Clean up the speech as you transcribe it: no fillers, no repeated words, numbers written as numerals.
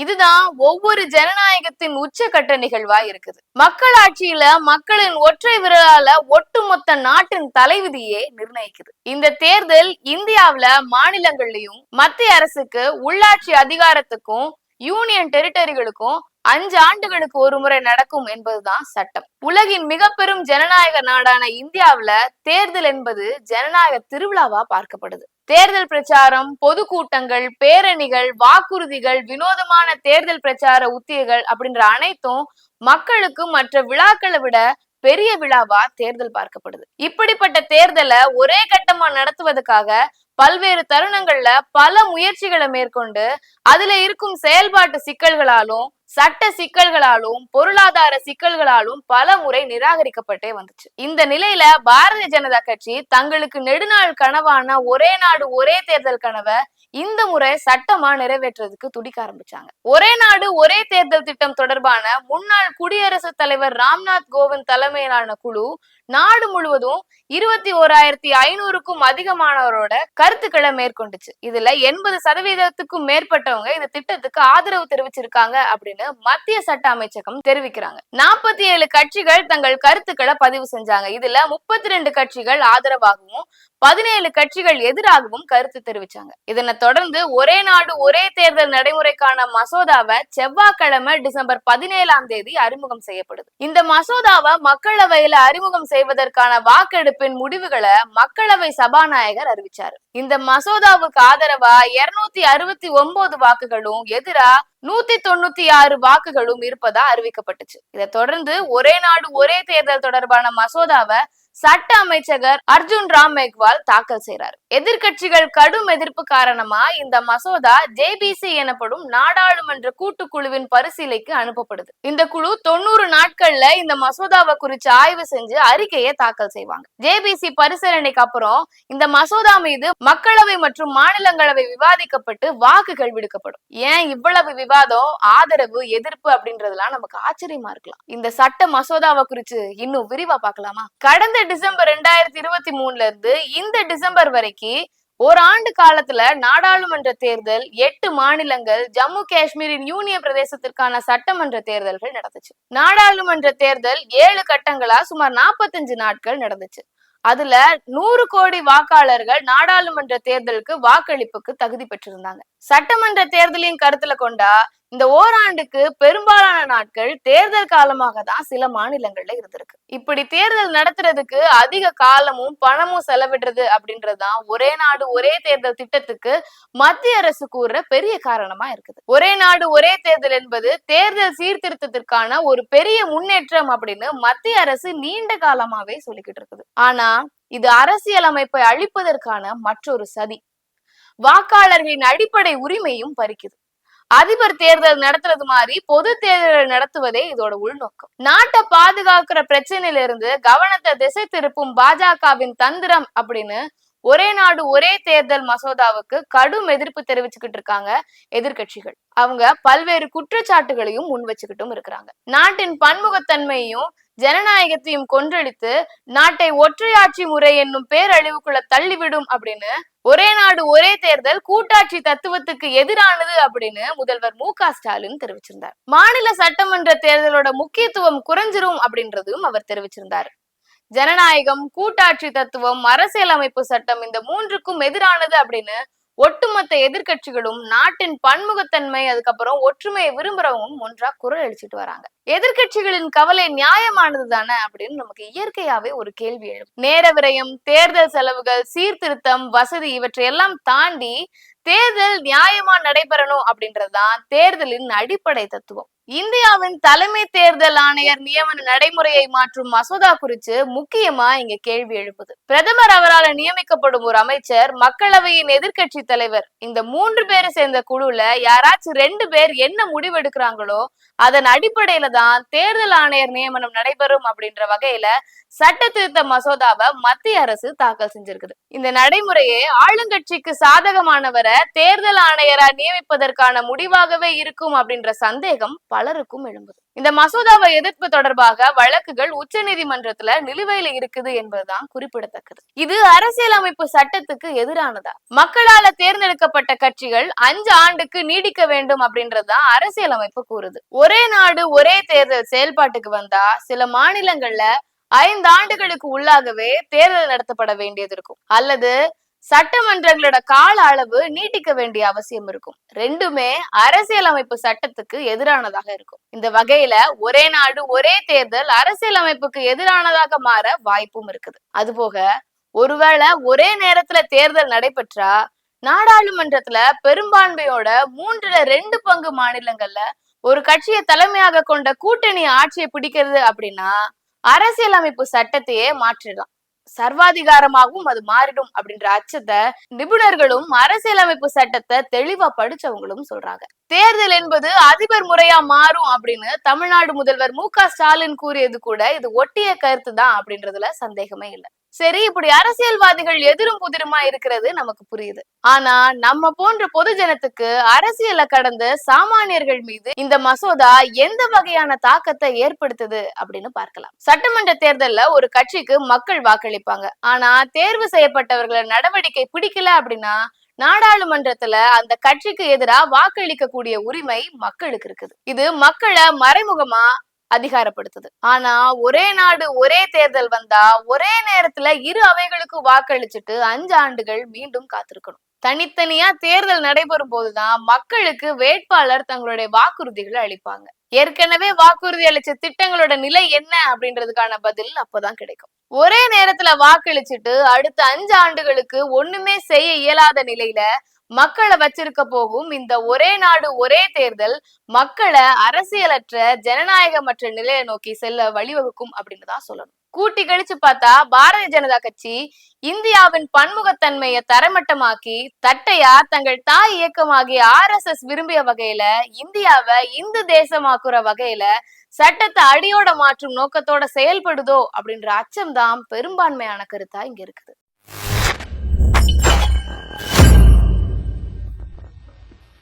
இதுதான் ஒவ்வொரு ஜனநாயகத்தின் உச்சகட்ட நிகழ்வா இருக்குது. மக்களாட்சியில மக்களின் ஒற்றை விரலால ஒட்டுமொத்த நாட்டின் தலைவிதியே நிர்ணயிக்குது. இந்த தேர்தல் இந்தியாவுல மாநிலங்கள்லயும் மத்திய அரசுக்கு உள்ளாட்சி அதிகாரத்துக்கும் யூனியன் டெரிட்டரிகளுக்கும் 5 ஆண்டுகளுக்கு ஒரு முறை நடக்கும் என்பதுதான் சட்டம். உலகின் மிக பெரும் ஜனநாயக நாடான இந்தியாவுல தேர்தல் என்பது ஜனநாயக திருவிழாவா பார்க்கப்படுது. தேர்தல் பிரச்சாரம், பொதுக்கூட்டங்கள், பேரணிகள், வாக்குறுதிகள், வினோதமான தேர்தல் பிரச்சார உத்திகள் அப்படின்ற அனைத்தும் மக்களுக்கு மற்ற விழாக்களை விட பெரிய விழாவா தேர்தல் பார்க்கப்படுது. இப்படிப்பட்ட தேர்தலை ஒரே கட்டமா நடத்துவதற்காக பல்வேறு தருணங்கள்ல பல முயற்சிகளை மேற்கொண்டு அதுல இருக்கும் செயல்பாட்டு சிக்கல்களாலும் சட்ட சிக்கல்களாலும் பொருளாதார சிக்கல்களாலும் பல முறை நிராகரிக்கப்பட்டே வந்துச்சு. இந்த நிலையில பாரதிய ஜனதா கட்சி தங்களுக்கு நெடுநாள் கனவான ஒரே நாடு ஒரே தேர்தல் கனவை இந்த முறை சட்டமா நிறைவேற்றுறதுக்கு துடிக்க ஆரம்பிச்சாங்க. ஒரே நாடு ஒரே தேர்தல் திட்டம் தொடர்பான முன்னாள் குடியரசுத் தலைவர் ராம்நாத் கோவிந்த் தலைமையிலான குழு நாடு முழுவதும் 21,500க்கும் அதிகமானவரோட கருத்துக்களை மேற்கொண்டுச்சு. இதுல 80% மேற்பட்டவங்க இந்த திட்டத்துக்கு ஆதரவு தெரிவிச்சிருக்காங்க அப்படின்னு மத்திய சட்ட அமைச்சகம் தெரிவிக்கிறாங்க. 47 கட்சிகள் தங்கள் கருத்துக்களை பதிவு செஞ்சாங்க. இதுல 32 கட்சிகள் ஆதரவாகவும் 17 கட்சிகள் எதிராகவும் கருத்து தெரிவிச்சாங்க. இதனை தொடர்ந்து ஒரே நாடு ஒரே தேர்தல் நடைமுறைக்கான மசோதாவை செவ்வாய்க்கிழமை டிசம்பர் 17ஆம் தேதி அறிமுகம் செய்யப்படுது. இந்த மசோதாவை மக்களவையில அறிமுகம் செய்வதற்கான வாக்கெடுப்பின் முடிவுகளை மக்களவை சபாநாயகர் அறிவிச்சாரு. இந்த மசோதாவுக்கு ஆதரவா 269 வாக்குகளும் எதிரா 196 வாக்குகளும் இருப்பதா அறிவிக்கப்பட்டுச்சு. இதை தொடர்ந்து ஒரே நாடு ஒரே தேர்தல் தொடர்பான மசோதாவை சட்ட அமைச்சர் அர்ஜுன் ராம் மேக்வால் தாக்கல் செய்றார். எதிர்கட்சிகள் கடும் எதிர்ப்பு காரணமா இந்த மசோதா ஜேபிசி எனப்படும் நாடாளுமன்ற கூட்டுக்குழுவின் பரிசீலைக்கு அனுப்பப்படுது. இந்த குழு 90 நாட்கள்ல இந்த மசோதாவை குறித்து ஆய்வு செஞ்சு அறிக்கையை தாக்கல் செய்வாங்க. ஜேபிசி பரிசீலனைக்கு அப்புறம் இந்த மசோதா மீது மக்களவை மற்றும் மாநிலங்களவை விவாதிக்கப்பட்டு வாக்குகள் விடுக்கப்படும். ஏன் இவ்வளவு விவாதம், ஆதரவு, எதிர்ப்பு அப்படின்றதுலாம் நமக்கு ஆச்சரியமா இருக்கலாம். இந்த சட்ட மசோதாவை குறித்து இன்னும் விரிவா பார்க்கலாமா? கடந்த டிசம்பர் 2023ல இருந்து இந்த டிசம்பர் வரைக்கும் ஒரு ஆண்டு காலத்துல நாடாளுமன்ற தேர்தல், 8 மாநிலங்கள், ஜம்மு காஷ்மீரின் யூனியன் பிரதேசத்திற்கான சட்டமன்ற தேர்தல்கள் நடந்துச்சு. நாடாளுமன்ற தேர்தல் 7 கட்டங்களா சுமார் 45 நாட்கள் நடந்துச்சு. அதுல 100 கோடி வாக்காளர்கள் நாடாளுமன்ற தேர்தலுக்கு வாக்களிப்புக்கு தகுதி பெற்றிருந்தாங்க. சட்டமன்ற தேர்தலையும் கருத்துல கொண்டா இந்த ஓராண்டுக்கு பெரும்பாலான நாட்கள் தேர்தல் காலமாக தான் சில மாநிலங்கள்ல இருந்திருக்கு. இப்படி தேர்தல் நடத்துறதுக்கு அதிக காலமும் பணமும் செலவிடுறது அப்படின்றதுதான் ஒரே நாடு ஒரே தேர்தல் திட்டத்துக்கு மத்திய அரசு கூறுற பெரிய காரணமா இருக்குது. ஒரே நாடு ஒரே தேர்தல் என்பது தேர்தல் சீர்திருத்தத்திற்கான ஒரு பெரிய முன்னேற்றம் அப்படின்னு மத்திய அரசு நீண்ட காலமாவே சொல்லிக்கிட்டு இருக்குது. ஆனா இது அரசியல் அமைப்பை அழிப்பதற்கான மற்றொரு சதி. வாக்காளர்களின் அடிப்படை உரிமையும் பறிக்குது. அதிபர் தேர்தல் நடத்துறது மாதிரி பொது தேர்தல் நடத்துவதே இதோட உள்நோக்கம். நாட்டை பாதுகாக்கிற பிரச்சனையில இருந்து கவனத்தை திசை திருப்பும் பாஜகவின் தந்திரம் அப்படின்னு ஒரே நாடு ஒரே தேர்தல் மசோதாவுக்கு கடும் எதிர்ப்பு தெரிவிச்சுக்கிட்டு இருக்காங்க எதிர்கட்சிகள். அவங்க பல்வேறு குற்றச்சாட்டுகளையும் முன் வச்சுக்கிட்டும் இருக்கிறாங்க. நாட்டின் பன்முகத்தன்மையையும் ஜனநாயகத்தையும் கொன்றடித்து நாட்டை ஒற்றையாட்சி முறை என்னும் பேரழிவுக்குள்ள தள்ளிவிடும் அப்படின்னு ஒரே நாடு ஒரே தேர்தல் கூட்டாட்சி தத்துவத்துக்கு எதிரானது அப்படின்னு முதல்வர் மு.க. ஸ்டாலின் தெரிவிச்சிருந்தார். மாநில சட்டமன்ற தேர்தலோட முக்கியத்துவம் குறைஞ்சிரும் அப்படின்றதும் அவர் தெரிவிச்சிருந்தார். ஜனநாயகம், கூட்டாட்சி தத்துவம், அரசியலமைப்பு சட்டம் இந்த 3க்கும் எதிரானது அப்படின்னு ஒட்டுமொத்த எதிர்கட்சிகளும் நாட்டின் பன்முகத்தன்மை அதுக்கப்புறம் ஒற்றுமையை விரும்புறவங்க ஒன்றா குரல் அளிச்சுட்டு வராங்க. எதிர்கட்சிகளின் கவலை நியாயமானது தானே அப்படின்னு நமக்கு இயற்கையாவே ஒரு கேள்வி எழும். நேர விரயம், தேர்தல் செலவுகள், சீர்திருத்தம், வசதி இவற்றையெல்லாம் தாண்டி தேர்தல் நியாயமா நடைபெறணும் அப்படின்றதுதான் தேர்தலின் அடிப்படை தத்துவம். இந்தியாவின் தலைமை தேர்தல் ஆணையர் நியமன நடைமுறையை மாற்றும் மசோதா குறித்து முக்கியமா இங்க கேள்வி எழுப்புது. பிரதமர் அவரால் நியமிக்கப்படும் ஒரு அமைச்சர், மக்களவையின் எதிர்கட்சி தலைவர், இந்த 3 பேரை சேர்ந்த குழுல யாராச்சும் 2 பேர் என்ன முடிவெடுக்கிறாங்களோ அதன் அடிப்படையில தான் தேர்தல் ஆணையர் நியமனம் நடைபெறும் அப்படின்ற வகையில சட்ட திருத்த மசோதாவை மத்திய அரசு தாக்கல் செஞ்சிருக்குது. இந்த நடைமுறையே ஆளுங்கட்சிக்கு சாதகமானவரை தேர்தல் ஆணையரா நியமிப்பதற்கான முடிவாகவே இருக்கும் அப்படின்ற சந்தேகம் பல பலருக்கும் எழும்புது. இந்த மசோதாவை எதிர்ப்பு தொடர்பாக வழக்குகள் உச்ச நீதிமன்றத்துல நிலுவையில இருக்குது என்பதுதான் குறிப்பிடத்தக்கது. இது அரசியலமைப்பு சட்டத்துக்கு எதிரானதா? மக்களால தேர்ந்தெடுக்கப்பட்ட கட்சிகள் 5 ஆண்டுக்கு நீடிக்க வேண்டும் அப்படின்றதுதான் அரசியலமைப்பு கூறுது. ஒரே நாடு ஒரே தேர்தல் செயல்பாட்டுக்கு வந்தா சில மாநிலங்கள்ல 5 ஆண்டுகளுக்கு உள்ளாகவே தேர்தல் நடத்தப்பட வேண்டியது இருக்கும், அல்லது சட்டமன்றங்களோட கால அளவு நீட்டிக்க வேண்டிய அவசியம் இருக்கும். ரெண்டுமே அரசியலமைப்பு சட்டத்துக்கு எதிரானதாக இருக்கும். இந்த வகையில ஒரே நாடு ஒரே தேர்தல் அரசியலமைப்புக்கு எதிரானதாக மாற வாய்ப்பும் இருக்குது. அதுபோக ஒருவேளை ஒரே நேரத்துல தேர்தல் நடைபெற்றா நாடாளுமன்றத்துல பெரும்பான்மையோட 3/2 பங்கு மாநிலங்கள்ல ஒரு கட்சியை தலைமையாக கொண்ட கூட்டணி ஆட்சியை பிடிக்கிறது அப்படின்னா அரசியலமைப்பு சட்டத்தையே மாற்றிடலாம், சர்வாதிகாரமாகவும் அது மாறிடும் அப்படின்ற அச்சத்தை நிபுணர்களும் அரசியலமைப்பு சட்டத்தை தெளிவா படிச்சவங்களும் சொல்றாங்க. தேர்தல் என்பது அதிபர் முறையா மாறும் அப்படின்னு தமிழ்நாடு முதல்வர் மு.க.ஸ்டாலின் கூறியது கூட இது ஒட்டிய கருத்து தான் அப்படின்றதுல சந்தேகமே இல்லை. சரி, இப்படி அரசியல்வாதிகள் எதிரும் புதிருமா இருக்கிறது நமக்கு புரியுது. ஆனா நம்ம போன்ற பொது ஜனத்துக்கு அரசியலை கடந்த சாமானியர்கள் மீது இந்த மசோதா எந்த வகையான தாக்கத்தை ஏற்படுத்துது அப்படின்னு பார்க்கலாம். சட்டமன்ற தேர்தல்ல ஒரு கட்சிக்கு மக்கள் வாக்களிப்பாங்க. ஆனா தேர்வு செய்யப்பட்டவர்களை நடவடிக்கை பிடிக்கல அப்படின்னா நாடாளுமன்றத்துல அந்த கட்சிக்கு எதிராக வாக்களிக்க கூடிய உரிமை மக்களுக்கு இருக்குது. இது மக்களை மறைமுகமா அதிகாரப்படுத்துது. ஆனா ஒரே நாடு ஒரே தேர்தல் வந்தா ஒரே நேரத்துல இரு அவைகளுக்கு வாக்களிச்சுட்டு 5 ஆண்டுகள் மீண்டும் காத்திருக்கணும். தனித்தனியா தேர்தல் நடைபெறும் போதுதான் மக்களுக்கு வேட்பாளர் தங்களுடைய வாக்குறுதிகளை அளிப்பாங்க. ஏற்கனவே வாக்குறுதி அளிச்ச திட்டங்களோட நிலை என்ன அப்படின்றதுக்கான பதில் அப்பதான் கிடைக்கும். ஒரே நேரத்துல வாக்களிச்சுட்டு அடுத்த 5 ஆண்டுகளுக்கு ஒண்ணுமே செய்ய இயலாத நிலையில மக்களை வச்சிருக்க போகும் இந்த ஒரே நாடு ஒரே தேர்தல் மக்களை அரசியலற்ற ஜனநாயகமற்ற நிலையை நோக்கி செல்ல வழிவகுக்கும் அப்படின்னு தான் சொல்லணும். கூட்டி கழிச்சு பார்த்தா பாரதிய ஜனதா கட்சி இந்தியாவின் பன்முகத்தன்மையை தரமட்டமாக்கி தட்டையா தங்கள் தாய் இயக்கமாகிய RSS விரும்பிய வகையில இந்தியாவை இந்து தேசமாக்குற வகையில சட்டத்தை அடியோட மாற்றும் நோக்கத்தோட செயல்படுதோ அப்படின்ற அச்சம்தான் பெரும்பான்மையான கருத்தா இங்க இருக்குது.